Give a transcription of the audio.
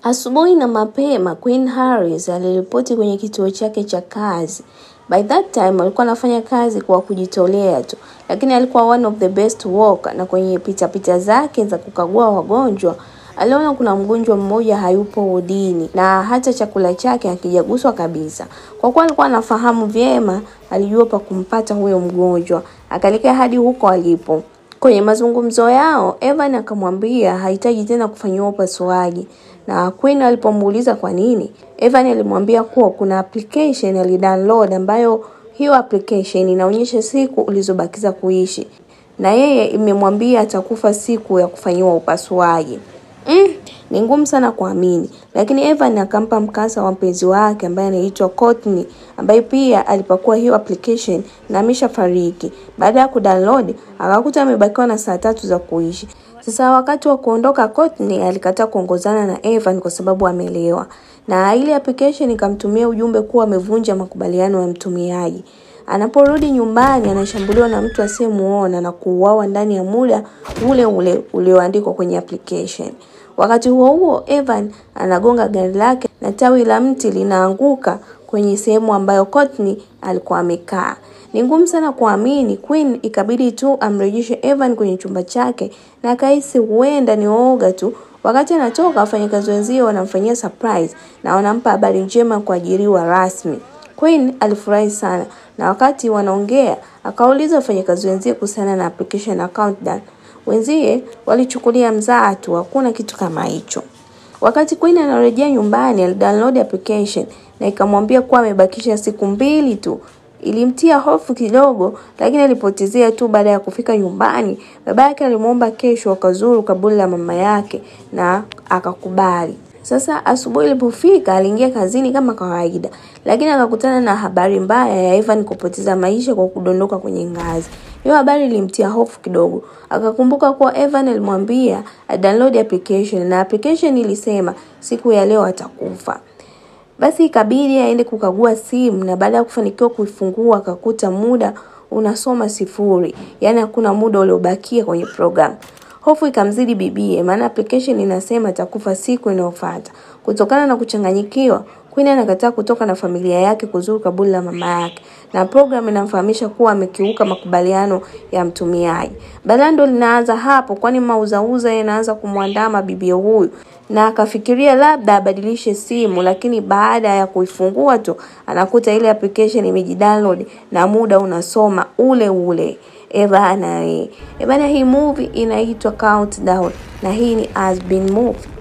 Asubuhi na mapema, Queen Harris aliripoti kwenye kituo chake cha kazi. By that time, alikuwa anafanya kazi kwa kujitolea tu, lakini alikuwa one of the best worker, na kwenye pita zake za kukagua wagonjwa, aliona kuna mgonjwa mmoja hayupo wodini na hata chakula chake hakijaguswa kabisa. Kwa kuwa alikuwa anafahamu vyema, alijua pa kumpata huyo mgonjwa. Akaelekea hadi huko alipo. Kwenye mazungumzo yao, Evan akamwambia hahitaji tena kufanyiwa upasuaji. Na Queen alipomuuliza kwa nini, Evan alimwambia kuwa kuna application alidownload ambayo hiyo application inaonyesha siku ulizobakiza kuishi. Na yeye imemwambia atakufa siku ya kufanyiwa upasuaji. Ni ngumu sana kuamini, lakini Evan akampa mkasa wa mpenzi wake ambaye anaitwa Courtney, ambaye pia alipakua hiyo application na ameshafariki. Baada ya kudownload, akakuta amebakiwa na saa 3 za kuishi. Sasa wakati wa kuondoka, Courtney alikataa kuongozana na Evan kwa sababu amelewa. Na ile application ikamtumia ujumbe kuwa amevunja makubaliano ya mtumiaji. Anaporudi nyumbani anashambuliwa na mtu asiyemuona na kuuawa ndani ya muda ule ulioandikwa kwenye application. Wakati huo Evan anagonga gari lake na tawi la mti linaanguka kwenye sehemu ambayo Courtney alikuwa amekaa. Ni ngumu sana kuamini. Queen ikabidi tu amrejeshe Evan kwenye chumba chake na akahisi huenda ni uoga tu. Wakati anatoka, wafanyakazi wenzio wanamfanyia surprise na wanampa habari njema kuajiriwa rasmi. Queen alifurahi sana, na wakati wanaongea akauliza wafanyakazi wenzio kuhusiana na application na countdown. Wenzie walichukulia mzaha tu, hakuna kitu kama hicho. Wakati Queen anarejea nyumbani, alidownload application na ikamwambia kuwa amebakisha siku 2 tu. Ilimtia hofu kidogo, lakini alipotezea tu. Baada ya kufika nyumbani, babake alimuomba kesho akazuru kaburi la mama yake na akakubali. Sasa asubuhi ilipofika, aliingia kazini kama kawaida, lakini akakutana na habari mbaya ya Evan kupoteza maisha kwa kudondoka kwenye ngazi. Hiyo habari ilimtia hofu kidogo. Akakumbuka kuwa Evan alimwambia download application na application ilisema siku ya leo atakufa. Basi ikabidi aende kukagua simu, na baada ya kufanikiwa kuifungua akakuta muda unasoma 0. Yaani hakuna muda uliobakia kwenye program. Hofu ikamzidi bibie, maana application inasema atakufa siku inayofuata. Kutokana na kuchanganyikiwa, Queen anakataa kutoka na familia yake kuzuru kaburi la mama yake, na program inamfahamisha kuwa amekiuka makubaliano ya mtumiaji. Balando linaanza hapo, kwani mauzauza yanaanza kumwandama bibi huyu, na akafikiria labda abadilishe simu, lakini baada ya kuifungua tu anakuta ile application imejidownload na muda unasoma ule. Ebana hii movie inaitwa Countdown, na hii ni Has Been Moved.